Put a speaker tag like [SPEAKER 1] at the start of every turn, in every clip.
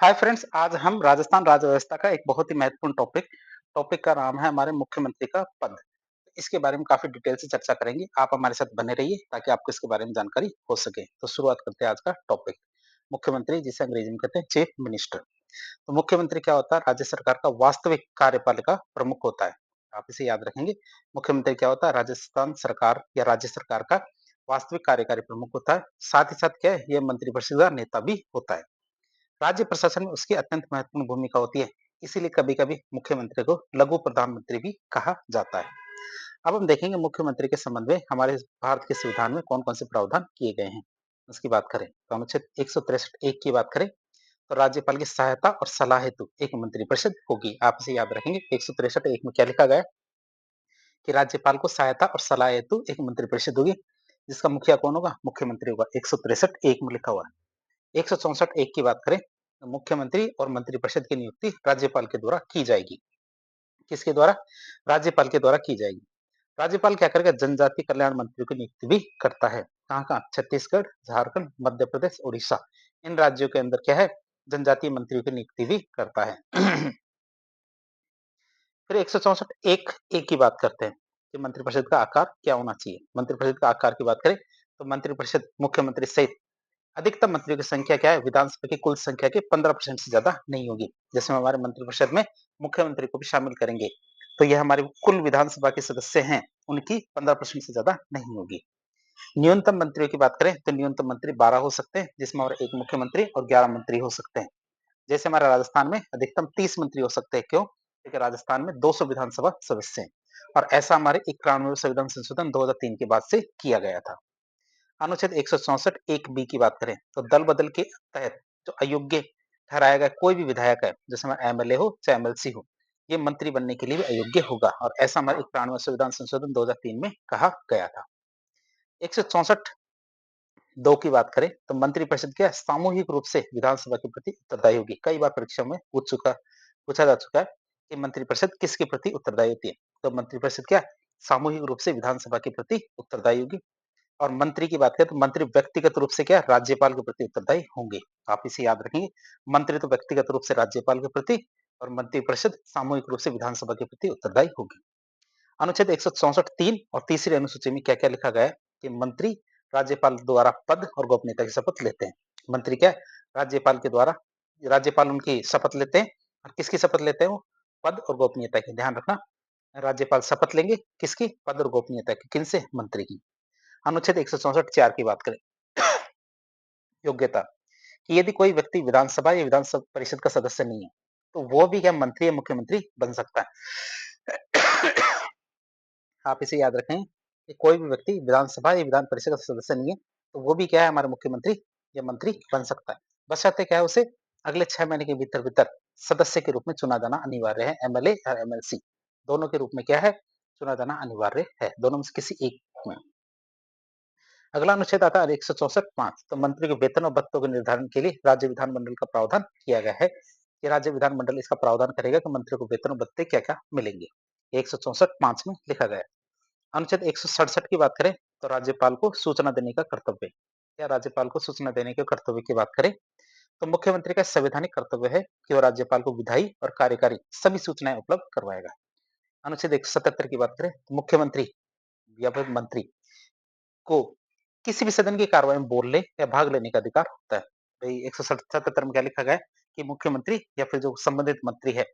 [SPEAKER 1] Hi friends, आज हम राजस्थान राज्य व्यवस्था का एक बहुत ही महत्वपूर्ण टॉपिक का नाम है हमारे मुख्यमंत्री का पद। इसके बारे में काफ़ी डिटेल से चर्चा करेंगे। आप हमारे साथ बने रहिए ताकि आपको इसके बारे में जानकारी हो सके। तो शुरुआत करते हैं आज का टॉपिक, मुख्यमंत्री जिसे अंग्रेजी में कहते हैं चीफ मिनिस्टर। तो मुख्यमंत्री क्या होता है? राज्य सरकार का वास्तविक कार्यपालिका प्रमुख होता है। आप इसे याद रखेंगे। मुख्यमंत्री क्या होता है? राजस्थान सरकार या राज्य सरकार का वास्तविक कार्यकारी प्रमुख होता है। साथ ही साथ क्या है? ये मंत्रिपरिषद का नेता भी होता है। राज्य प्रशासन में उसकी अत्यंत महत्वपूर्ण भूमिका होती है। इसीलिए कभी-कभी मुख्यमंत्री को लघु प्रधानमंत्री भी कहा जाता है। अब हम देखेंगे मुख्यमंत्री के संबंध में हमारे भारत के संविधान में कौन-कौन से प्रावधान किए गए हैं। उसकी बात करें तो अनुच्छेद 163 1 की बात करें तो राज्यपाल की सहायता और सलाह हेतु एक मंत्रिपरिषद होगी। आप इसे याद रखेंगे। 163 1 में क्या लिखा गया है कि राज्यपाल को सहायता और सलाह हेतु एक मंत्रिपरिषद होगी, जिसका मुखिया कौन होगा? मुख्यमंत्री होगा। 163 1 में लिखा हुआ है। 164 1 की बात करें तो मुख्यमंत्री और मंत्रिपरिषद की नियुक्ति राज्यपाल के द्वारा की जाएगी। किसके द्वारा? राज्यपाल के द्वारा की जाएगी। राज्यपाल क्या करेगा? जनजाति कल्याण मंत्री की नियुक्ति भी करता है। कहाँ-कहाँ? छत्तीसगढ़, झारखंड, मध्य प्रदेश, उड़ीसा। इन राज्यों के अंदर क्या है? जनजातीय मंत्रियों की नियुक्ति भी करता है। फिर 164 एक एक की बात करते हैं कि मंत्रिपरिषद का आकार क्या होना चाहिए। मंत्रिपरिषद का आकार की बात करें तो मंत्रिपरिषद मुख्यमंत्री सहित अधिकतम मंत्रियों की संख्या क्या है? विधानसभा की कुल संख्या के 15% से ज्यादा नहीं होगी। जैसे हम हमारे मंत्रिपरिषद में मुख्यमंत्री को भी शामिल करेंगे तो यह हमारी कुल विधानसभा के सदस्य हैं, उनकी 15% से ज्यादा नहीं होगी। न्यूनतम मंत्रियों की बात करें तो न्यूनतम मंत्री 12 हो सकते हैं, जिसमें हमारे एक मुख्यमंत्री और 11 मंत्री हो सकते हैं। जैसे हमारे राजस्थान में अधिकतम 30 मंत्री हो सकते हैं। क्यों? क्योंकि राजस्थान में 200 विधानसभा सदस्य हैं और ऐसा हमारे 91वें संविधान संशोधन 2003 के बाद से किया गया था। अनुच्छेद 164 एक बी की बात करें तो दल बदल के तहत जो अयोग्य ठहराया गया कोई भी विधायक है, जैसे हमारा एमएलए हो चाहे एमएलसी हो, ये मंत्री बनने के लिए भी अयोग्य होगा और ऐसा हमारे 91वें संविधान संशोधन 2003 में कहा गया था। 164 2 की बात करें तो मंत्रिपरिषद क्या सामूहिक रूप से विधानसभा के प्रति उत्तरदायी होगी। कई बार परीक्षा में पूछा जा चुका है कि मंत्रिपरिषद किसके प्रति उत्तरदायी होती है। तो मंत्रिपरिषद क्या सामूहिक रूप से विधानसभा के प्रति उत्तरदायी होगी। और मंत्री की बात करें तो मंत्री व्यक्तिगत रूप से क्या राज्यपाल के प्रति उत्तरदायी होंगे। आप इसे याद रखेंगे। मंत्री तो व्यक्तिगत रूप से राज्यपाल के प्रति और मंत्रिपरिषद सामूहिक रूप से विधानसभा के प्रति उत्तरदायी होगी। अनुच्छेद 164 3 और तीसरी अनुसूची में क्या-क्या लिखा गया है कि मंत्री राज्यपाल द्वारा पद और गोपनीयता की शपथ लेते हैं। मंत्री क्या राज्यपाल के द्वारा राज्यपाल उनकी शपथ लेते हैं और किसकी शपथ लेते हैं वो? पद और गोपनीयता की। ध्यान रखना, राज्यपाल शपथ लेंगे किसकी? पद और गोपनीयता की। किनसे? मंत्री की। अनुच्छेद 164 4 की बात करें योग्यता कि यदि कोई व्यक्ति विधानसभा या विधान परिषद का सदस्य नहीं है तो वो भी क्या मंत्री या मुख्यमंत्री बन सकता है। आप इसे याद रखें कि कोई भी व्यक्ति विधानसभा या विधान परिषद का सदस्य नहीं है तो वो भी क्या है हमारे मुख्यमंत्री या मंत्री बन सकता है। बशर्ते क्या है उसे अगले 6 महीने के भीतर भीतर सदस्य के रूप में चुना जाना अनिवार्य है। एमएलए और एमएलसी दोनों के रूप में क्या है चुना जाना अनिवार्य है, दोनों में से किसी एक में। अगला अनुच्छेद आता है 164 5 तो मंत्री के वेतन और भत्तों के निर्धारण के लिए राज्य विधानमंडल का प्रावधान किया गया है कि राज्य विधानमंडल इसका प्रावधान करेगा कि मंत्री को वेतन और भत्ते क्या क्या मिलेंगे। 164 5 में लिखा गया है। अनुच्छेद 167 की बात करें तो राज्यपाल को सूचना देने का कर्तव्य। या राज्यपाल को सूचना देने के कर्तव्य की बात करें तो मुख्यमंत्री का संवैधानिक कर्तव्य है कि वह राज्यपाल को विधायी और कार्यकारी सभी सूचनाएं उपलब्ध करवाएगा। अनुच्छेद 177 की बात करें तो मुख्यमंत्री या फिर मंत्री को किसी भी सदन की कार्रवाई में बोलने या भाग लेने का अधिकार होता है। भाई 177 में क्या लिखा गया है कि मुख्यमंत्री या फिर जो संबंधित मंत्री है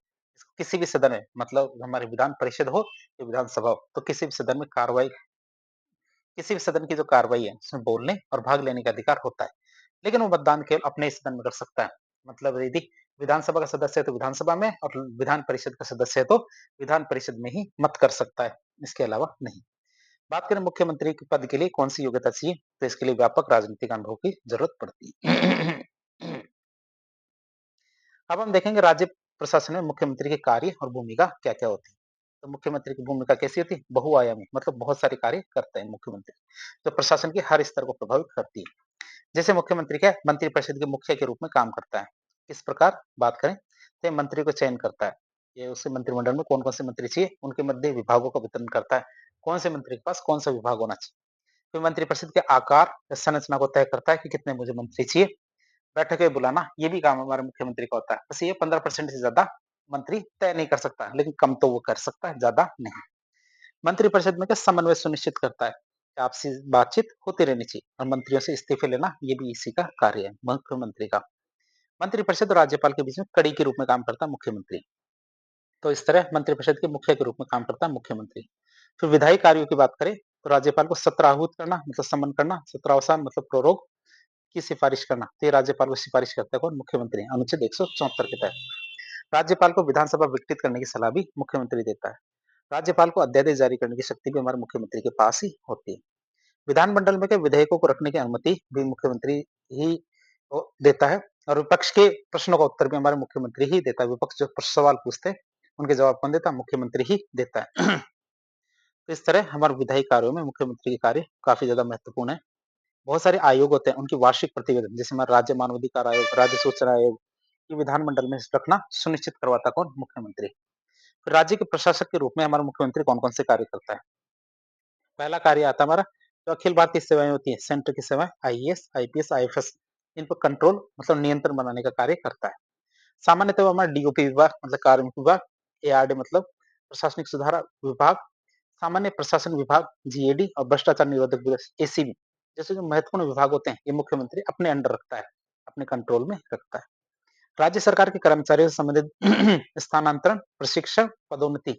[SPEAKER 1] किसी भी सदन में, मतलब हमारे विधान परिषद हो या विधानसभा हो, तो किसी भी सदन में कार्रवाई किसी भी सदन की जो कार्रवाई है उसमें बोलने और भाग लेने का अधिकार होता है। लेकिन वो मतदान केवल अपने ही सदन में कर सकता है। मतलब यदि विधानसभा का सदस्य है तो विधानसभा में और विधान परिषद का सदस्य है तो विधान परिषद में ही मत कर सकता है, इसके अलावा नहीं। बात करें मुख्यमंत्री के पद के लिए कौन सी योग्यता चाहिए तो इसके लिए व्यापक राजनीतिक अनुभव की जरूरत पड़ती है। अब हम देखेंगे राज्य प्रशासन में मुख्यमंत्री के कार्य और भूमिका क्या क्या होती है। तो मुख्यमंत्री की भूमिका कैसी होती है? बहुआयामी, मतलब बहुत सारे कार्य करते हैं मुख्यमंत्री जो प्रशासन के हर स्तर को प्रभावित करती है। जैसे मुख्यमंत्री क्या है? मंत्रिपरिषद के मुखिया के रूप में काम करता है। किस प्रकार बात करें तो ये मंत्री को चयन करता है, ये उससे मंत्रिमंडल में कौन कौन से मंत्री चाहिए उनके मध्य विभागों का वितरण करता है, कौन से मंत्री के पास कौन सा विभाग होना चाहिए। फिर मंत्रिपरिषद के आकार या संरचना को तय करता है कि कितने मुझे मंत्री चाहिए। बैठकें बुलाना, ये भी काम हमारे मुख्यमंत्री का होता है। बस ये 15% से ज़्यादा मंत्री तय नहीं कर सकता, लेकिन कम तो वो कर सकता है, ज़्यादा नहीं। मंत्रिपरिषद में क्या समन्वय सुनिश्चित करता है, कि आपसी बातचीत होती रहनी चाहिए और मंत्रियों से इस्तीफे लेना, ये भी इसी का कार्य है, मुख्यमंत्री का। मंत्रिपरिषद और राज्यपाल के बीच में कड़ी के रूप में काम करता है मुख्यमंत्री। तो इस तरह मंत्रिपरिषद के मुखिया के रूप में काम करता है मुख्यमंत्री। फिर विधायी कार्यों की बात करें, तो राज्यपाल को सत्र आहूत करना मतलब सम्मन करना, सत्रावसान मतलब प्रोरोग की सिफारिश करना, तो ये राज्यपाल को सिफारिश करता है कौन? मुख्यमंत्री, अनुच्छेद 174 के तहत। राज्यपाल को विधानसभा विघटित करने की सलाह भी मुख्यमंत्री देता है। राज्यपाल को अध्यादेश जारी करने की शक्ति भी हमारे मुख्यमंत्री के पास ही होती है। विधानमंडल में के विधेयकों को रखने की अनुमति भी मुख्यमंत्री ही देता है और विपक्ष के प्रश्नों का उत्तर भी हमारे मुख्यमंत्री ही देता है। विपक्ष जो सवाल पूछते हैं, उनके जवाब कौन देता है? मुख्यमंत्री ही देता है। तो इस तरह हमारे विधायी कार्यों में मुख्यमंत्री के कार्य काफी ज्यादा महत्वपूर्ण है। बहुत सारे आयोग होते हैं, उनकी वार्षिक प्रतिवेदन, जैसे हमारा राज्य मानवाधिकार आयोग, राज्य सूचना आयोग, ये विधानमंडल में रखना सुनिश्चित करवाता कौन? मुख्यमंत्री। फिर राज्य के प्रशासक के रूप में हमारा मुख्यमंत्री कौन कौन से कार्य करता है? पहला कार्य आता है हमारा, जो अखिल भारतीय सेवाएं होती है, सेंटर की सेवाएं, आईएएस, आईपीएस, आईएफएस, इन पर कंट्रोल मतलब नियंत्रण बनाने का कार्य करता है। सामान्यतः वो हमारा डीओपी विभाग मतलब कार्मिक विभाग, एआरडी मतलब प्रशासनिक सुधार विभाग, सामान्य प्रशासन विभाग, जीएडी और भ्रष्टाचार निरोधक ब्यूरो, एसीबी, जैसे जो महत्वपूर्ण विभाग होते हैं, ये मुख्यमंत्री अपने अंडर रखता है, अपने कंट्रोल में रखता है। राज्य सरकार के कर्मचारियों से संबंधित स्थानांतरण, प्रशिक्षण, पदोन्नति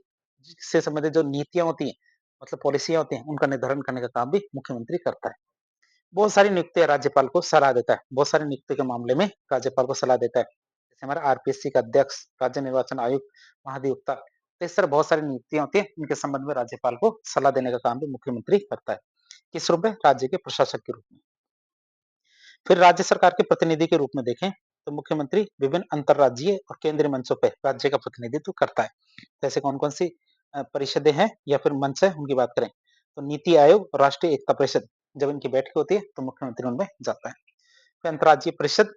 [SPEAKER 1] से संबंधित जो नीतियां होती हैं, मतलब पॉलिसियां होती हैं, उनका निर्धारण करने का काम भी मुख्यमंत्री करता है। बहुत सारी नियुक्तियां राज्यपाल को सलाह देता है, बहुत सारी नियुक्ति के मामले में राज्यपाल को सलाह देता है, जैसे हमारा आरपीएससी का अध्यक्ष, राज्य निर्वाचन आयुक्त, महाधिवक्ता, तो इस तरह बहुत सारी नियुक्तियां होती है, इनके संबंध में राज्यपाल को सलाह देने का काम भी मुख्यमंत्री करता है। किस रूप में? राज्य के प्रशासक के रूप में। फिर राज्य सरकार के प्रतिनिधि के रूप में देखें, तो मुख्यमंत्री विभिन्न अंतर्राज्यीय और केंद्रीय मंचों पे राज्य का प्रतिनिधित्व करता है। जैसे कौन-कौन सी परिषदें हैं या फिर मंच है, उनकी बात करें, तो नीति आयोग और राष्ट्रीय एकता परिषद, जब इनकी बैठक होती है, तो मुख्यमंत्री उनमें जाता है। फिर अंतर्राज्यीय परिषद,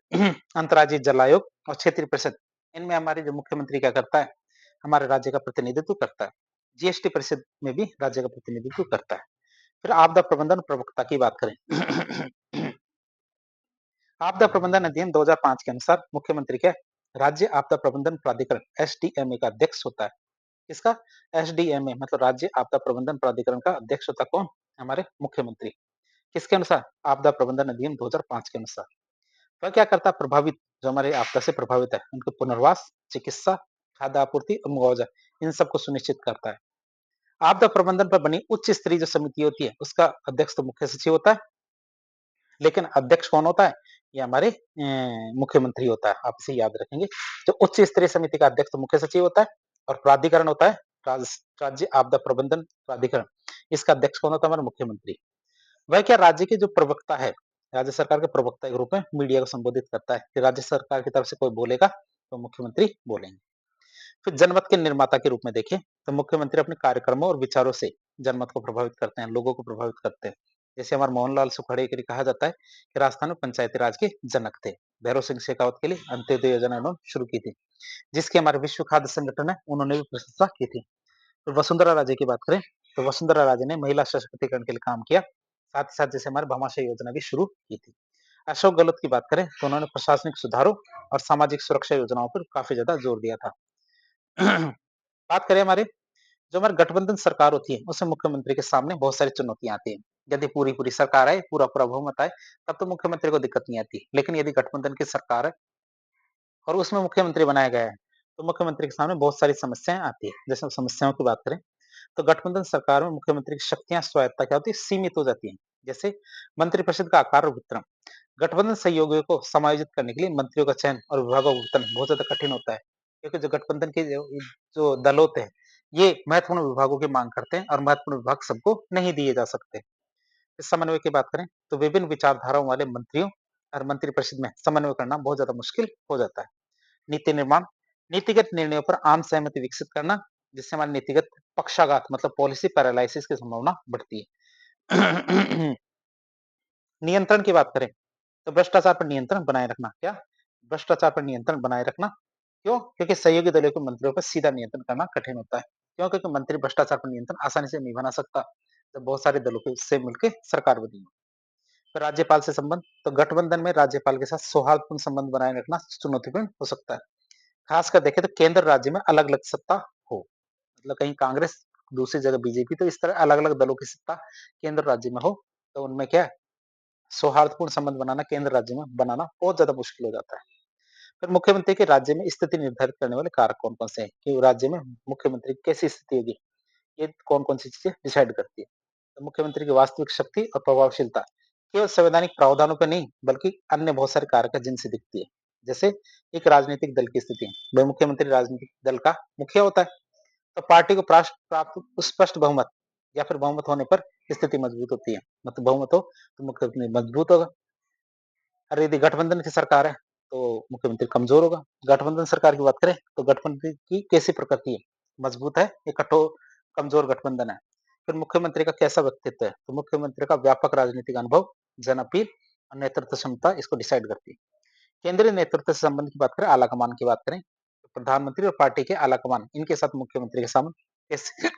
[SPEAKER 1] अंतर्राज्यीय जल आयोग और क्षेत्रीय परिषद, इनमें हमारे जो मुख्यमंत्री क्या करता है, हमारे राज्य का प्रतिनिधित्व करता है। जीएसटी परिषद में भी राज्य का प्रतिनिधित्व करता है। फिर आपदा प्रबंधन प्रवक्ता की बात करें, आपदा प्रबंधन अधिनियम 2005 के अनुसार मुख्यमंत्री के राज्य आपदा प्रबंधन प्राधिकरण एसडीएमए का अध्यक्ष होता है। इसका एसडीएमए मतलब राज्य आपदा प्रबंधन प्राधिकरण का अध्यक्ष होता कौन? हमारे मुख्यमंत्री। किसके अनुसार? आपदा प्रबंधन अधिनियम 2005 के अनुसार। वह क्या करता है? प्रभावित, जो हमारे आपदा से प्रभावित है, उनके पुनर्वास, चिकित्सा, खाद्य आपूर्ति और मुआवजा, इन सबको सुनिश्चित करता है। आपदा प्रबंधन पर बनी उच्च स्तरीय जो समिति होती है, उसका अध्यक्ष तो मुख्य सचिव होता है, लेकिन अध्यक्ष कौन होता है? ये हमारे मुख्यमंत्री होता है, आप इसे याद रखेंगे। जो उच्च स्तरीय समिति का अध्यक्ष तो मुख्य सचिव होता है और प्राधिकरण होता है राज्य आपदा प्रबंधन प्राधिकरण, इसका अध्यक्ष कौन होता है? हमारा मुख्यमंत्री। वह क्या राज्य के जो प्रवक्ता है, राज्य सरकार के प्रवक्ता के रूप में मीडिया को संबोधित करता है कि राज्य सरकार की तरफ से कोई बोलेगा तो मुख्यमंत्री बोलेंगे। फिर जनमत के निर्माता के रूप में देखें, तो मुख्यमंत्री अपने कार्यक्रमों और विचारों से जनमत को प्रभावित करते हैं, लोगों को प्रभावित करते हैं। जैसे हमारे मोहनलाल सुखाड़े के लिए कहा जाता है कि राजस्थान में पंचायती राज के जनक थे। भैरव सिंह शेखावत के लिए अंत्योदय योजना उन्होंने शुरू की थी, जिसके हमारे विश्व खाद्य संगठन है, उन्होंने भी प्रशंसा की थी। तो वसुंधरा राजे की बात करें, तो वसुंधरा राजे ने महिला सशक्तिकरण के लिए काम किया, साथ ही साथ जैसे हमारे भामाशाह योजना भी शुरू की थी। अशोक गहलोत की बात करें, तो उन्होंने प्रशासनिक सुधारों और सामाजिक सुरक्षा योजनाओं पर काफी ज्यादा जोर दिया था। बात करें हमारे, जो हमारी गठबंधन सरकार होती है, उसमें मुख्यमंत्री के सामने बहुत सारी चुनौतियां आती हैं। यदि पूरी-पूरी सरकार आए, पूरा-पूरा बहुमत आए, तब तो मुख्यमंत्री को दिक्कत नहीं आती। लेकिन यदि गठबंधन की सरकार है और उसमें मुख्यमंत्री बनाया गया है, तो मुख्यमंत्री के सामने बहुत सारी समस्याएं आती है। जैसे समस्याओं की बात करें, तो गठबंधन सरकार में मुख्यमंत्री की शक्तियां, स्वायत्ता क्या होती है? सीमित हो जाती है। जैसे मंत्रिपरिषद का आकार और वितरण, गठबंधन सहयोगियों को समायोजित करने के लिए मंत्रियों का चयन और विभागों का वितरण बहुत ज्यादा कठिन होता है, क्योंकि जो गठबंधन के जो दल होते हैं, ये महत्वपूर्ण विभागों की मांग करते हैं और महत्वपूर्ण विभाग सबको नहीं दिए जा सकते। इस समन्वय की बात करें, तो विभिन्न विचारधाराओं वाले मंत्रियों और मंत्रिपरिषद में समन्वय करना बहुत ज्यादा मुश्किल हो जाता है। नीति निर्माण, नीतिगत निर्णयों पर आम सहमति विकसित करना, जिससे हमारी नीतिगत पक्षाघात मतलब पॉलिसी पैरालाइसिस की संभावना बढ़ती है। नियंत्रण की बात करें, तो भ्रष्टाचार पर नियंत्रण बनाए रखना। क्या? भ्रष्टाचार पर नियंत्रण बनाए रखना। क्यों? क्योंकि सहयोगी दलों के मंत्रियों पर सीधा नियंत्रण करना कठिन होता है। क्यों? क्योंकि मंत्री भ्रष्टाचार पर नियंत्रण आसानी से नहीं बना सकता, जब बहुत सारे दलों के से मिलकर सरकार बनी हो। फिर राज्यपाल से संबंध, तो गठबंधन में राज्यपाल के साथ सौहार्दपूर्ण संबंध बनाए रखना चुनौतीपूर्ण हो सकता है। खासकर देखें तो केंद्र राज्य में अलग-अलग सत्ता हो, मतलब कहीं कांग्रेस, दूसरी जगह बीजेपी, तो इस तरह अलग-अलग दलों की सत्ता केंद्र राज्य में हो, तो उनमें क्या है, सौहार्दपूर्ण संबंध बनाना केंद्र राज्य में बनाना बहुत ज़्यादा मुश्किल हो जाता है। फिर मुख्यमंत्री के राज्य में स्थिति निर्धारित करने वाले कारक कौन-कौन से हैं, कि राज्य में मुख्यमंत्री की कैसी स्थिति होगी, ये कौन-कौन सी चीज़ें डिसाइड करती है। तो मुख्यमंत्री की वास्तविक शक्ति और प्रभावशीलता केवल संवैधानिक प्रावधानों पे नहीं, बल्कि अन्य बहुत सारे कारक हैं जिनसे दिखती है। जैसे एक राजनीतिक दल की स्थिति, वह मुख्यमंत्री राजनीतिक दल का मुखिया होता है, तो पार्टी को प्राप्त स्पष्ट बहुमत या फिर बहुमत होने पर स्थिति मजबूत होती है। मतलब बहुमत हो तो मुख्यमंत्री मजबूत होगा। और यदि गठबंधन की सरकार है, तो मुख्यमंत्री कमजोर होगा। गठबंधन सरकार की बात करें, तो गठबंधन की कैसी प्रकृति है, मजबूत है या कठोर कमजोर गठबंधन है। फिर मुख्यमंत्री का कैसा व्यक्तित्व है, तो मुख्यमंत्री का व्यापक राजनीतिक अनुभव, जन अपील और नेतृत्व क्षमता इसको डिसाइड करती है। केंद्रीय नेतृत्व से संबंध की बात करें, आला कमान की बात करें, तो प्रधानमंत्री और पार्टी के आला कमान, इनके साथ मुख्यमंत्री के संबंध कैसे।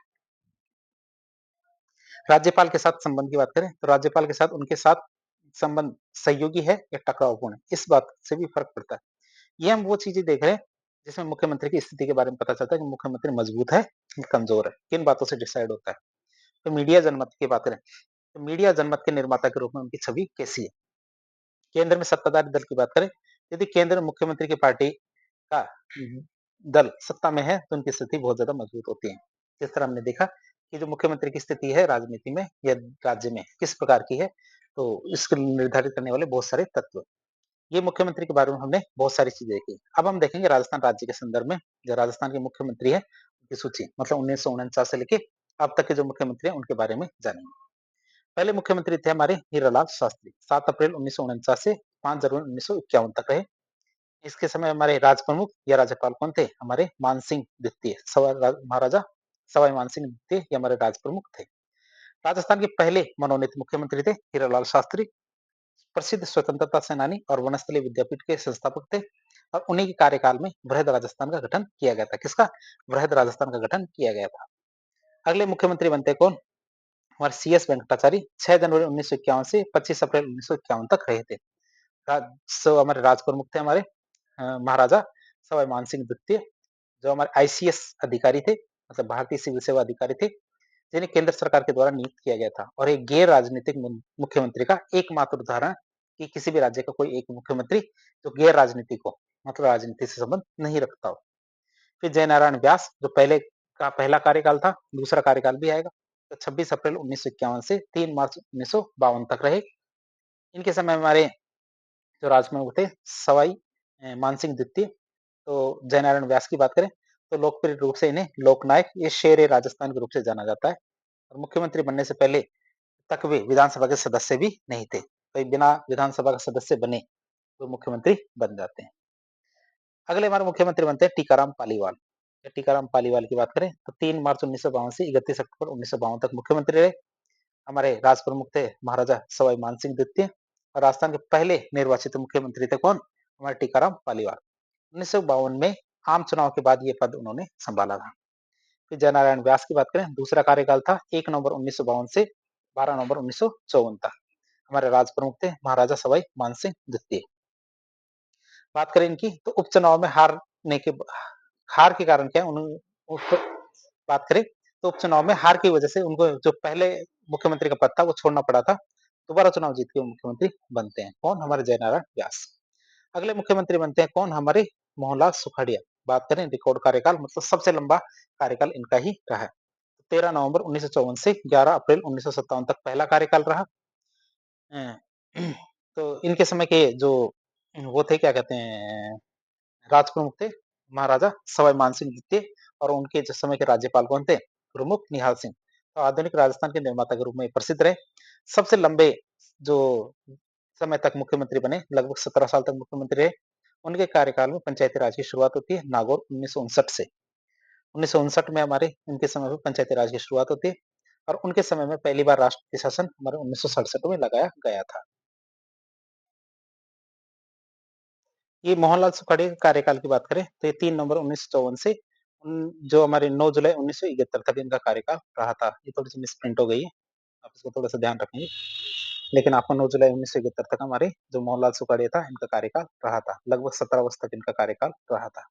[SPEAKER 1] राज्यपाल के साथ संबंध की बात करें, तो राज्यपाल के साथ उनके साथ संबंध सहयोगी है या टकरावपूर्ण है, इस बात से भी फर्क पड़ता है। ये हम वो चीजें देख रहे हैं जिसमें मुख्यमंत्री की स्थिति के बारे में पता चलता है कि मुख्यमंत्री मजबूत है कि कमजोर है, किन बातों से डिसाइड होता है। तो मीडिया जनमत की बात करें, तो मीडिया जनमत के निर्माता के रूप में उनकी छवि कैसी है। केंद्र में सत्ताधारी दल की बात करें, यदि केंद्र में मुख्यमंत्री की पार्टी का दल सत्ता में है, तो उनकी स्थिति बहुत ज्यादा मजबूत होती है। जिस तरह हमने देखा कि जो मुख्यमंत्री की स्थिति है राजनीति में या राज्य में किस प्रकार की है, तो इसको निर्धारित करने वाले बहुत सारे तत्व। ये मुख्यमंत्री के बारे में हमने बहुत सारी चीजें देखी। अब हम देखेंगे राजस्थान राज्य के संदर्भ में, जो राजस्थान के मुख्यमंत्री है उनकी सूची, मतलब 1949 से लेके अब तक के जो मुख्यमंत्री है उनके बारे में जानेंगे। पहले मुख्यमंत्री थे हमारे हीरालाल शास्त्री, 7 अप्रैल 1949 से 5 जनवरी 1951 तक रहे। इसके समय हमारे राज प्रमुख या राज्यपाल कौन थे, हमारे मानसिंह द्वितीय, महाराजा सवाई मानसिंह द्वितीय ये हमारे राज प्रमुख थे। राजस्थान के पहले मनोनीत मुख्यमंत्री थे हीरालाल शास्त्री, प्रसिद्ध स्वतंत्रता सेनानी और वनस्थली विद्यापीठ के संस्थापक थे। और उन्हीं के कार्यकाल में वृहद राजस्थान का गठन किया गया था। किसका, वृहद राजस्थान का गठन किया गया था। अगले मुख्यमंत्री बनते कौन, हमारे सी एस वेंकटाचारी, 6 जनवरी 1951 से 25 अप्रैल 1951 तक रहे थे। हमारे राज प्रमुख थे हमारे महाराजा सवाई मानसिंह द्वितीय, जो हमारे आईसीएस अधिकारी थे, मतलब भारतीय सिविल सेवा अधिकारी थे, जिन्हें केंद्र सरकार के द्वारा नियुक्त किया गया था। और एक गैर राजनीतिक मुख्यमंत्री का एकमात्र उदाहरण कि किसी भी राज्य का कोई एक मुख्यमंत्री जो गैर राजनीतिक हो, मतलब राजनीति से संबंध नहीं रखता हो। फिर जयनारायण व्यास, जो पहले का पहला कार्यकाल था, दूसरा कार्यकाल भी आएगा, तो 26 अप्रैल 1951 से 3 मार्च 1952 तक रहे। इनके समय हमारे जो राजप्रमुख थे सवाई मानसिंह द्वितीय। तो जयनारायण व्यास की बात करें, तो लोकप्रिय रूप से इन्हें लोकनायक ये शेर ए राजस्थान के रूप से जाना जाता है। और मुख्यमंत्री बनने से पहले तक वे विधानसभा के सदस्य भी नहीं थे, तो बिना विधानसभा का सदस्य बने तो मुख्यमंत्री बन जाते हैं। अगले हमारे मुख्यमंत्री बनते हैं टीकाराम पालीवाल। टीकाराम पालीवाल की बात करें, तो 3 मार्च 1952 से 31 अक्टूबर 1952 तक मुख्यमंत्री रहे। हमारे राज प्रमुख थे महाराजा सवाई मानसिंह द्वितीय। और राजस्थान के पहले निर्वाचित मुख्यमंत्री थे कौन, हमारे टीकाराम पालीवाल। 1952 में आम चुनाव के बाद ये पद उन्होंने संभाला था। फिर जयनारायण व्यास की बात करें, दूसरा कार्यकाल था 1 नवंबर 1952 से 12 नवंबर 1954 तक। हमारे राज प्रमुख थे महाराजा सवाई मानसिंह द्वितीय। बात करें इनकी, तो उपचुनाव में हार के कारण क्या है, बात करें तो उपचुनाव में हार की वजह से उनको जो पहले मुख्यमंत्री का पद था वो छोड़ना पड़ा था। दोबारा चुनाव जीत के मुख्यमंत्री बनते हैं कौन, हमारे जयनारायण व्यास। अगले मुख्यमंत्री बनते हैं कौन, हमारे मोहनलाल सुखाड़िया। बात करें रिकॉर्ड कार्यकाल, मतलब सबसे लंबा कार्यकाल इनका ही रहा है। 13 नवंबर 1954 से 11 अप्रैल 1957 तक पहला कार्यकाल रहा। तो इनके समय के जो वो थे, क्या कहते हैं, राज प्रमुख थे महाराजा सवाई मानसिंह द्वितीय। और उनके जिस समय के राज्यपाल कौन थे, प्रमुख निहाल सिंह। तो आधुनिक राजस्थान के निर्माता के रूप में प्रसिद्ध रहे। सबसे लंबे जो समय तक मुख्यमंत्री बने, लगभग 17 साल तक मुख्यमंत्री रहे। उनके कार्यकाल में पंचायती राज की शुरुआत होती है नागौर 1959 से। 1959 में हमारे उनके समय में पंचायती राज की शुरुआत होती है। और उनके समय में पहली बार राष्ट्रपति शासन हमारे 1967 में लगाया गया था। ये मोहनलाल सुखाड़िया के कार्यकाल की बात करें, तो ये 3 नवंबर 1954 से जो हमारे 9 जुलाई 1971 तक इनका कार्यकाल रहा था। ये थोड़ी सी मिसप्रिंट हो गई है, आप इसको थोड़ा सा ध्यान रखेंगे। लेकिन आपका 9 जुलाई 1971 तक हमारे जो मोहनलाल सुखाड़िया था, इनका कार्यकाल रहा था। लगभग 17 वर्ष तक इनका कार्यकाल रहा था।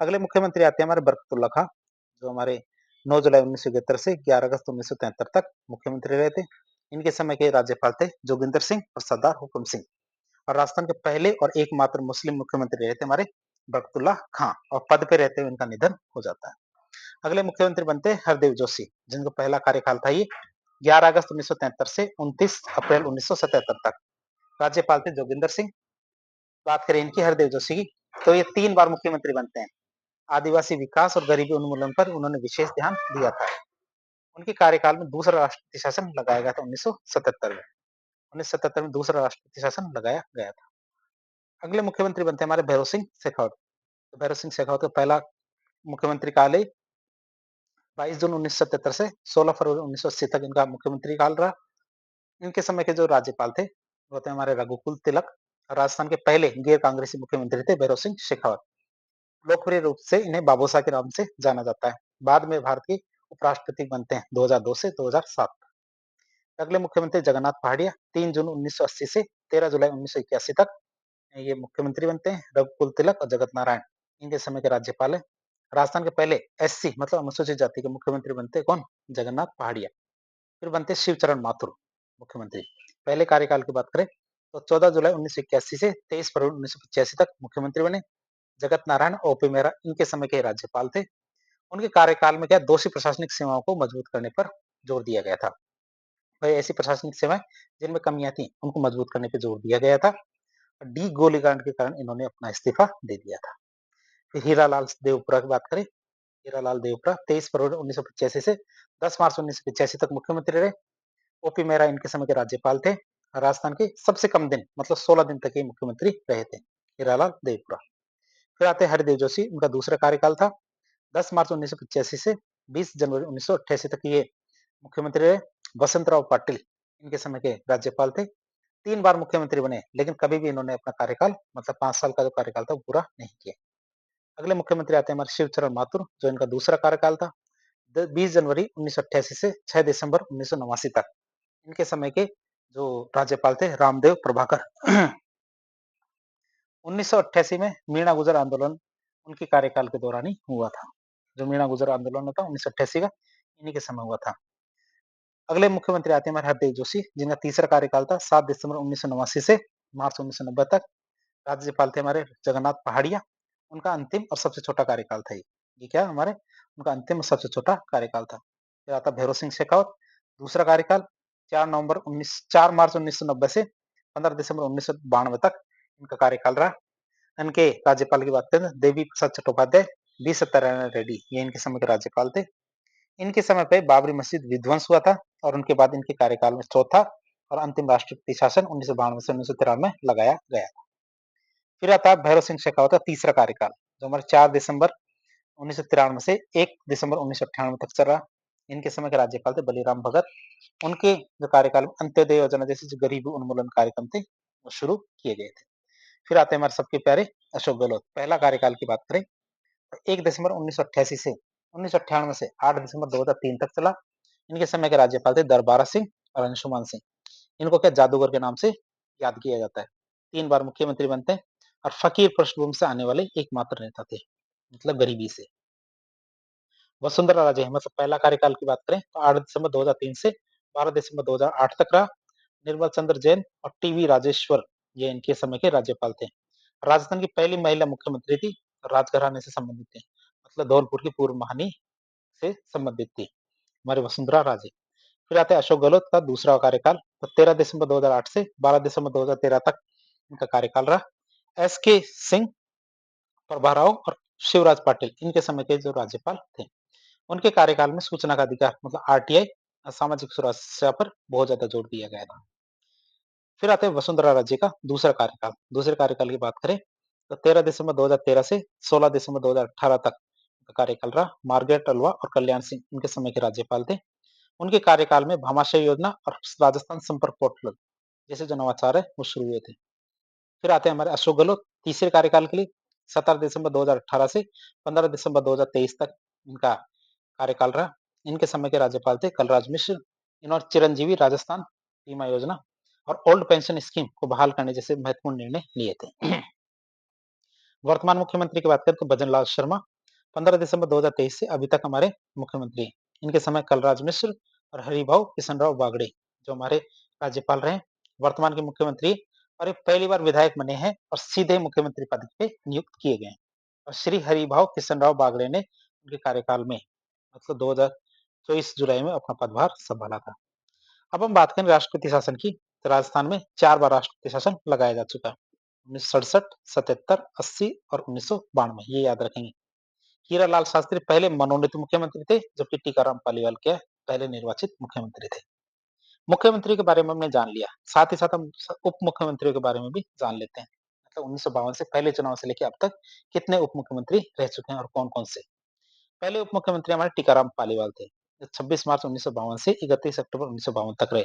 [SPEAKER 1] अगले मुख्यमंत्री आते हैं हमारे बरकतुल्ला खां, जो हमारे 9 जुलाई 1971 से 11 अगस्त 1973 तक मुख्यमंत्री रहे थे। इनके समय के राज्यपाल थे जोगिंदर सिंह और सरदार हुकुम सिंह, और राजस्थान के पहले और एकमात्र मुस्लिम मुख्यमंत्री रहे थे हमारे बरकतुल्ला खां, और पद पे रहते हुए इनका निधन हो जाता है। अगले मुख्यमंत्री बनते हैं हरदेव जोशी, जिनका पहला कार्यकाल था ये 11 अगस्त 1973 से 29 अप्रैल 1977 तक। राज्यपाल थे जोगिंदर सिंह। बात करें इनकी, हरदेव जोशी की, तो ये 3 बार मुख्यमंत्री बनते हैं। आदिवासी विकास और गरीबी उन्मूलन पर उन्होंने विशेष ध्यान दिया था। उनके कार्यकाल में दूसरा राष्ट्रपति शासन लगाया गया था 1977 में। 1977 में दूसरा राष्ट्रपति शासन लगाया गया था। अगले मुख्यमंत्री बनते हैं हमारे भैरव सिंह शेखावत। तो भैरव सिंह शेखावत का पहला मुख्यमंत्री काल है 22 जून 1977 से 16 फरवरी 1980 तक इनका मुख्यमंत्री काल रहा। इनके समय के जो राज्यपाल थे वो थे हमारे रघुकुल तिलक। राजस्थान के पहले गैर कांग्रेसी मुख्यमंत्री थे भैरव सिंह शेखावत। लोकप्रिय रूप से इन्हें बाबूसाह के नाम से जाना जाता है। बाद में भारत के उपराष्ट्रपति बनते हैं 2002 से 2007। अगले मुख्यमंत्री जगन्नाथ पहाड़िया, 3 जून 1980 से 13 जुलाई 1981 तक ये मुख्यमंत्री बनते हैं। रघुकुल तिलक और जगत नारायण इनके समय के राज्यपाल है। राजस्थान के पहले एससी मतलब अनुसूचित जाति के मुख्यमंत्री बनते हैं कौन? जगन्नाथ पहाड़िया। फिर बनते हैं शिवचरण माथुर मुख्यमंत्री। पहले कार्यकाल की बात करें तो 14 जुलाई 1981 से 23 फरवरी 1985 तक मुख्यमंत्री बने। जगत नारायण और ओपी मेहरा इनके समय के राज्यपाल थे। उनके कार्यकाल में क्या दोषी प्रशासनिक सेवाओं को मजबूत करने पर जोर दिया गया था। भाई ऐसी प्रशासनिक सेवाएं जिनमें कमियां थी उनको मजबूत करने पर जोर दिया गया था। डी गोलीकांड के कारण इन्होंने अपना इस्तीफा दे दिया था। फिर हीरालाल देवपुरा की बात करें, हीरालाल देवपुरा 23 फरवरी 1985 से 10 मार्च 1985 तक मुख्यमंत्री रहे। ओपी मेहरा इनके समय के राज्यपाल थे। राजस्थान के सबसे कम दिन मतलब 16 दिन तक ये मुख्यमंत्री रहे थे, हीरालाल देवपुरा। फिर आते हैं हरिदेव जोशी, उनका दूसरा कार्यकाल था 10 मार्च 1985 से 20 जनवरी 1988 तक ये मुख्यमंत्री रहे। वसंतराव पाटिल इनके समय के राज्यपाल थे। 3 बार मुख्यमंत्री बने, लेकिन कभी भी इन्होंने अपना कार्यकाल मतलब 5 साल का जो कार्यकाल था वो पूरा नहीं किया। अगले मुख्यमंत्री आते हैं हमारे शिवचरण माथुर, जो इनका दूसरा कार्यकाल था 20 जनवरी 1988 से 6 दिसंबर 1989 तक। इनके समय के जो राज्यपाल थे रामदेव प्रभाकर। 1988 में मीणा गुजर आंदोलन उनके कार्यकाल के दौरान ही हुआ था। जो मीणा गुजर आंदोलन था 1988 का, इन्हीं के समय हुआ था। अगले मुख्यमंत्री आते हैं हमारे हरदेव जोशी, जिनका तीसरा कार्यकाल था 7 दिसंबर 1989 से मार्च 1990 तक। राज्यपाल थे हमारे जगन्नाथ पहाड़िया। उनका अंतिम और सबसे छोटा कार्यकाल था ये क्या हमारे उनका अंतिम और सबसे छोटा कार्यकाल था। फिर आता भैरव सिंह शेखावत, दूसरा कार्यकाल 4 मार्च 1990 से 15 दिसंबर 1992 तक इनका कार्यकाल रहा। इनके राज्यपाल की बात करें देवी प्रसाद चट्टोपाध्याय, बी सत्यानारायण रेड्डी ये इनके समय के राज्यपाल थे। इनके समय पे बाबरी मस्जिद विध्वंस हुआ था, और उनके बाद इनके कार्यकाल में चौथा और अंतिम राष्ट्रपति शासन 1992 से 1993 में लगाया गया। फिर आता है भैरव सिंह शेखावत का तीसरा कार्यकाल, जो हमारे 4 दिसंबर 1993 से 1 दिसंबर 1998 तक चला। इनके समय के राज्यपाल थे बलीराम भगत। उनके जो कार्यकाल में अंत्योदय योजना जैसे जो गरीबी उन्मूलन कार्यक्रम थे वो शुरू किए गए थे। फिर आते हैं हमारे सबके प्यारे अशोक गहलोत। पहला कार्यकाल की बात करें तो 1 दिसंबर 1988 से 1998 से 8 दिसंबर 2003 तक चला। इनके समय के राज्यपाल थे दरबारा सिंह और अंशुमान सिंह। इनको क्या जादूगर के नाम से याद किया जाता है। 3 बार मुख्यमंत्री बनते हैं और फकीर पृष्ठभूमि से आने वाले एकमात्र नेता थे, मतलब गरीबी से। वसुंधरा राजे मतलब पहला कार्यकाल की बात करें तो 8 दिसंबर 2003 से 12 दिसंबर 2008 तक रहा। निर्मल चंद्र जैन और टीवी राजेश्वर ये इनके समय के राज्यपाल थे। राजस्थान की पहली महिला मुख्यमंत्री थी, राजघराने से संबंधित थी, मतलब धौलपुर की पूर्व महानी से संबंधित थी हमारे वसुंधरा राजे। फिर आते हैं अशोक गहलोत का दूसरा कार्यकाल, तो 13 दिसंबर 2008 से 12 दिसंबर 2013 तक इनका कार्यकाल रहा। एस के सिंह, प्रभा राव और शिवराज पाटिल इनके समय के जो राज्यपाल थे। उनके कार्यकाल में सूचना का अधिकार मतलब आरटीआई सामाजिक सुरक्षा पर बहुत ज्यादा जोर दिया गया था। फिर आते हैं वसुंधरा राजे का दूसरा कार्यकाल। दूसरे कार्यकाल की बात करें तो 13 दिसंबर 2013 से 16 दिसंबर 2018 तक कार्यकाल रहा। मार्गरेट अल्वा और कल्याण सिंह इनके समय के राज्यपाल थे। उनके कार्यकाल में भामाशाह योजना और राजस्थान संपर्क पोर्टल जैसे जो नवाचार है वो शुरू हुए थे। फिर आते हैं हमारे अशोक गहलोत तीसरे कार्यकाल के लिए 17 दिसंबर 2018 से 15 दिसंबर 2023 तक इनका कार्यकाल रहा। इनके समय के राज्यपाल थे कलराज मिश्र। इन्होंने चिरंजीवी राजस्थान बीमा योजना और ओल्ड पेंशन स्कीम को बहाल करने जैसे महत्वपूर्ण निर्णय लिए थे। वर्तमान मुख्यमंत्री की बात करें तो भजन लाल शर्मा 15 दिसंबर 2023 से अभी तक हमारे मुख्यमंत्री हैं। इनके समय कलराज मिश्र और हरिभाऊ किशनराव बागड़े जो हमारे राज्यपाल रहे, वर्तमान के मुख्यमंत्री और ये पहली बार विधायक बने हैं और सीधे मुख्यमंत्री पद पे नियुक्त किए गए हैं। और श्री हरिभाऊ किशनराव बागड़े ने उनके कार्यकाल में मतलब 2024 जुलाई में अपना पदभार संभाला था। अब हम बात करें राष्ट्रपति शासन की, तो राजस्थान में 4 बार राष्ट्रपति शासन लगाया जा चुका है। 1967, 77, 80 और 1992, ये याद रखेंगे। हीरालाल शास्त्री पहले मनोनीत मुख्यमंत्री थे, जबकि टीकाराम पालीवाल के पहले निर्वाचित मुख्यमंत्री थे। मुख्यमंत्री के बारे में हमने जान लिया, साथ ही साथ हम उप मुख्यमंत्रियों के बारे में भी जान लेते हैं। मतलब 1952 से पहले चुनाव से लेकर अब तक कितने उप मुख्यमंत्री रह चुके हैं और कौन-कौन से। पहले उप मुख्यमंत्री हमारे टीकाराम पालीवाल थे, जो 26 मार्च 1952 से 31 अक्टूबर 1952 तक रहे।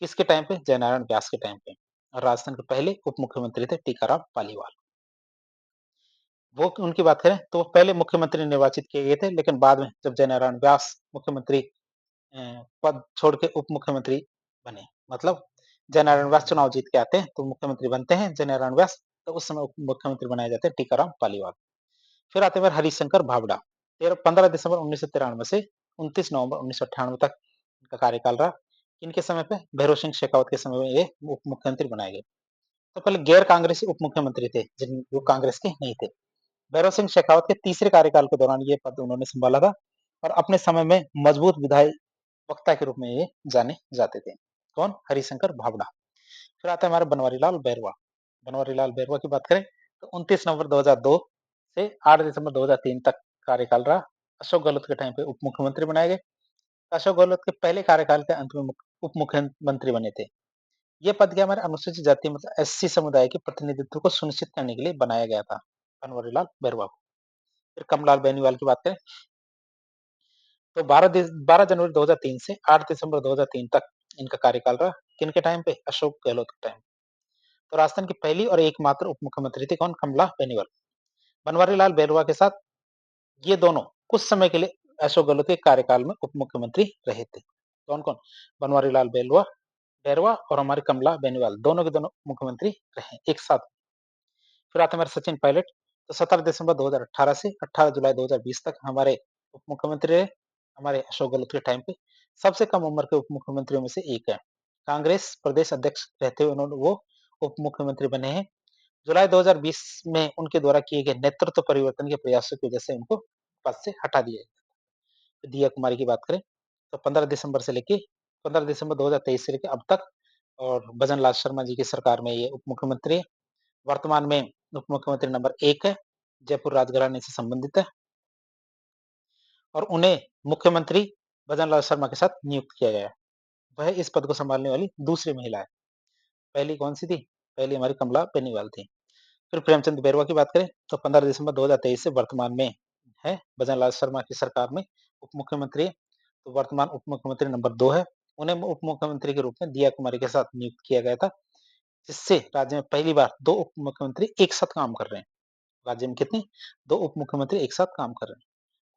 [SPEAKER 1] किसके टाइम पे? जयनारायण व्यास के टाइम पे। और राजस्थान के पहले उप मुख्यमंत्री थे टीकाराम पालीवाल। वो उनकी बात करें तो वो पहले मुख्यमंत्री निर्वाचित किए गए थे, लेकिन बाद में जब जयनारायण व्यास मुख्यमंत्री पद छोड़ के उप मुख्यमंत्री बने, मतलब जयनारायण व्यास चुनाव जीत के आते हैं तो मुख्यमंत्री बनते हैं जयनारायण व्यास, तो उस समय उप मुख्यमंत्री बनाए जाते हैं टीकाराम पालीवाल। फिर आते हैं हरिशंकर भावड़ा, 15 दिसंबर 1993 से 29 नवंबर 1998 तक इनका कार्यकाल रहा। इनके समय पे भैरव सिंह शेखावत के समय में ये उप मुख्यमंत्री बनाए गए। तो पहले गैर कांग्रेसी उप मुख्यमंत्री थे, जिन जो कांग्रेस के नहीं थे। भैरव सिंह शेखावत के तीसरे कार्यकाल के दौरान ये पद उन्होंने संभाला था और अपने समय में मजबूत विधायी वक्ता के रूप में ये जाने जाते थे। कौन? हरिशंकर भावड़ा। फिर आता है हमारा बनवारी लाल बैरवा। बनवारी लाल बैरवा की बात करें तो 29 नवंबर 2002 से 8 दिसंबर 2003 तक कार्यकाल रहा। अशोक गहलोत के टाइम पे उप मुख्यमंत्री बनाए गए। अशोक गहलोत के पहले कार्यकाल के अंत में उप मुख्यमंत्री बने थे। ये पद क्या हमारे अनुसूचित जाति मतलब एससी समुदाय के प्रतिनिधित्व को सुनिश्चित करने के लिए बनाया गया था बनवारी लाल बैरवा को। फिर कमलाल बेनीवाल की बात करें तो 12 जनवरी 2003 से 8 दिसंबर 2003 तक इनका कार्यकाल रहा। किनके टाइम पे? अशोक गहलोत के टाइम। तो राजस्थान की पहली और एकमात्र उप मुख्यमंत्री थी कौन? कमला बेनीवाल। बनवारी लाल बैरवा के साथ ये दोनों कुछ समय के लिए अशोक गहलोत के कार्यकाल में उप मुख्यमंत्री रहे थे। कौन कौन? बनवारी लाल बैरवा बैरवा और हमारे कमला बेनीवाल दोनों के दोनों मुख्यमंत्री रहे एक साथ। फिर आते हैं हमारे सचिन पायलट, तो 17 दिसंबर 2018 से 18 जुलाई 2020 तक हमारे उप मुख्यमंत्री रहे, हमारे अशोक गहलोत के टाइम पे। सबसे कम उम्र के उप मुख्यमंत्रियों में से एक है। कांग्रेस प्रदेश अध्यक्ष रहते हुए उन्होंने वो उप मुख्यमंत्री बने हैं। जुलाई 2020 में उनके द्वारा किए गए नेतृत्व परिवर्तन के प्रयासों की वजह से उनको पद से हटा दिया गया। दिया कुमारी की बात करें तो 15 दिसंबर 2023 से लेके अब तक और भजन लाल शर्मा जी की सरकार में ये उप मुख्यमंत्री है। वर्तमान में उप मुख्यमंत्री नंबर 1 है, जयपुर राजघराने से संबंधित है और उन्हें मुख्यमंत्री भजन लाल शर्मा के साथ नियुक्त किया गया है। वह इस पद को संभालने वाली दूसरी महिला है। पहली कौन-सी थी? पहली हमारी कमला बेनीवाल थी। फिर प्रेमचंद बैरवा की बात करें तो 15 दिसंबर 2023 से वर्तमान में है भजन लाल शर्मा की सरकार में उप मुख्यमंत्री है। तो वर्तमान उप मुख्यमंत्री नंबर 2 है। उन्हें उप मुख्यमंत्री के रूप में दिया कुमारी के साथ नियुक्त किया गया था, जिससे राज्य में पहली बार 2 उप मुख्यमंत्री एक साथ काम कर रहे हैं। राज्य में कितने? 2 उप मुख्यमंत्री एक साथ काम कर रहे हैं।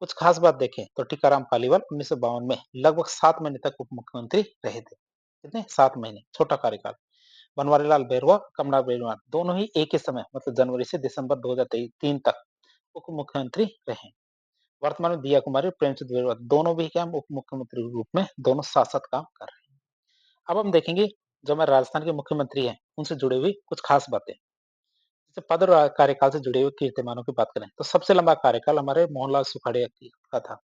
[SPEAKER 1] कुछ खास बात देखें तो टीकाराम पालीवाल 1952 में लगभग 7 महीने तक उप मुख्यमंत्री रहे थे। कितने? 7 महीने, छोटा कार्यकाल। बनवारीलाल बैरवा, कमला बेनीवाल दोनों ही एक ही समय मतलब जनवरी से दिसंबर 2003 तक उप मुख्यमंत्री रहे। वर्तमान में दिया कुमारी और प्रेमचंद बैरवा दोनों भी क्या उप मुख्यमंत्री के रूप में दोनों साथ-साथ काम कर रहे हैं। अब हम देखेंगे जो हमारे राजस्थान के मुख्यमंत्री हैं, उनसे जुड़ी हुई कुछ खास बातें। जैसे पद और कार्यकाल से जुड़े हुए कीर्तिमानों की बात करें तो सबसे लंबा कार्यकाल हमारे मोहनलाल सुखाड़िया का था।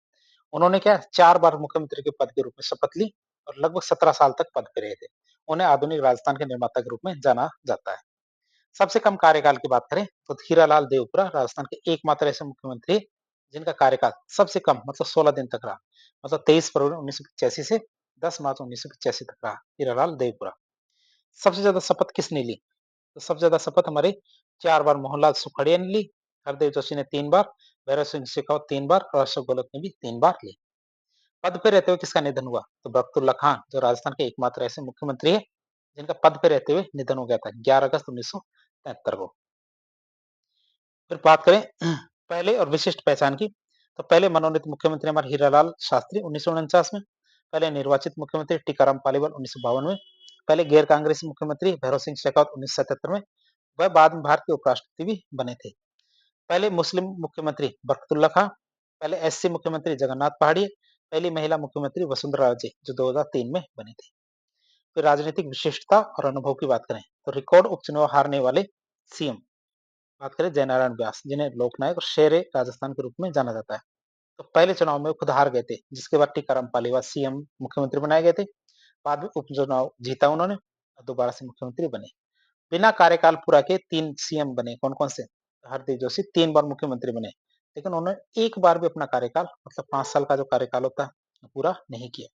[SPEAKER 1] उन्होंने क्या 4 बार मुख्यमंत्री के पद के रूप में शपथ ली और लगभग 17 साल तक पद पे रहे थे। उन्हें आधुनिक राजस्थान के निर्माता के रूप में जाना जाता है। सबसे कम कार्यकाल की बात करें तो हीरालाल देवपुरा राजस्थान के एकमात्र ऐसे मुख्यमंत्री जिनका कार्यकाल सबसे कम मतलब 16 दिन तक रहा। मतलब 23 फरवरी 1985 से 10 मार्च 1985 तक रहा हीरालाल देवपुरा। सबसे ज्यादा शपथ किसने ली? तो सबसे ज्यादा शपथ हमारे 4 बार मोहनलाल सुखड़िया ने ली, हरदेव जोशी ने 3 बार, भैरव सिंह शेखावत 3 बार और अशोक गहलोत ने भी 3 बार ली। पद पे रहते हुए किसका निधन हुआ? तो बख्तुल्ला खान जो राजस्थान के एकमात्र ऐसे मुख्यमंत्री है जिनका पद पे रहते हुए निधन हो गया था 11 अगस्त 1973 को। फिर बात करें पहले और विशिष्ट पहचान की, तो पहले मनोनीत मुख्यमंत्री हमारे हीरालाल शास्त्री 1949 में, पहले निर्वाचित मुख्यमंत्री टीकाराम पालीवाल 1952 में, पहले गैर कांग्रेसी मुख्यमंत्री भैरव सिंह शेखावत 1977 में, वह बाद में भारत के उपराष्ट्रपति भी बने थे। पहले मुस्लिम मुख्यमंत्री बरकतुल्ला खां, पहले एससी मुख्यमंत्री जगन्नाथ पहाड़िया, पहली महिला मुख्यमंत्री वसुंधरा राजे जो 2003 में बनी थी। फिर राजनीतिक विशिष्टता और अनुभव की बात करें तो रिकॉर्ड उपचुनाव हारने वाले सीएम बात करें जयनारायण व्यास, जिन्हें लोकनायक और शेर ए राजस्थान के रूप में जाना जाता है। तो पहले चुनाव में वो खुद हार गए थे, जिसके बाद टीकाराम पालीवाल सीएम मुख्यमंत्री बनाए गए थे। बाद में उपचुनाव जीता उन्होंने और दोबारा से मुख्यमंत्री बने। बिना कार्यकाल पूरा किए 3 सीएम बने, कौन-कौन से? हरदीप जोशी 3 बार मुख्यमंत्री बने, लेकिन उन्होंने एक बार भी अपना कार्यकाल मतलब 5 साल का जो कार्यकाल होता है, पूरा नहीं किया।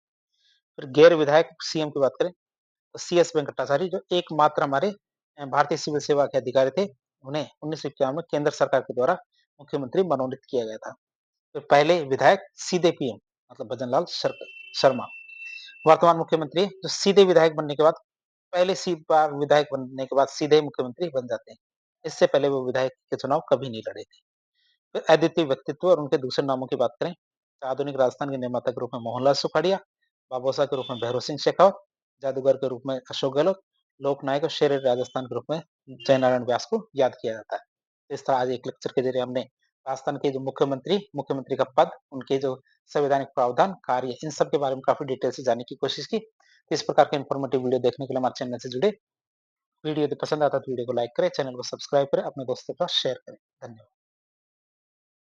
[SPEAKER 1] फिर गैर विधायक सीएम की बात करें तो सीएस वेंकटाचार्य जो एकमात्र हमारे भारतीय सिविल सेवा के अधिकारी थे, उन्हें 1951 में केंद्र सरकार के द्वारा मुख्यमंत्री मनोनीत किया गया था। फिर पहले विधायक सीधे पीएम मतलब भजन लाल शर्मा, वर्तमान मुख्यमंत्री जो सीधे विधायक बनने के बाद पहले बार विधायक बनने के बाद सीधे मुख्यमंत्री बन जाते हैं। इससे पहले वो विधायक के चुनाव कभी नहीं लड़े थे। फिर अद्वितीय व्यक्तित्व और उनके दूसरे नामों की बात करें, तो आधुनिक राजस्थान के निर्माता के रूप में मोहनलाल सुखाड़िया, बाबूसाह के रूप में भैरव सिंह शेखावत, जादूगर के रूप में अशोक गहलोत, लोकनायक और शेर राजस्थान के रूप में जयनारायण व्यास को याद किया जाता है। तो इस तरह आज एक लेक्चर के जरिए हमने राजस्थान के जो मुख्यमंत्री का पद, उनके जो संवैधानिक प्रावधान, कार्य, इन सब के बारे में काफी डिटेल से जानने की कोशिश की। इस प्रकार के इन्फॉर्मेटिव वीडियो देखने के लिए हमारे चैनल से जुड़े। वीडियो यदि पसंद आता है तो वीडियो को लाइक करें, चैनल को सब्सक्राइब करें, अपने दोस्तों के साथ शेयर करें। धन्यवाद।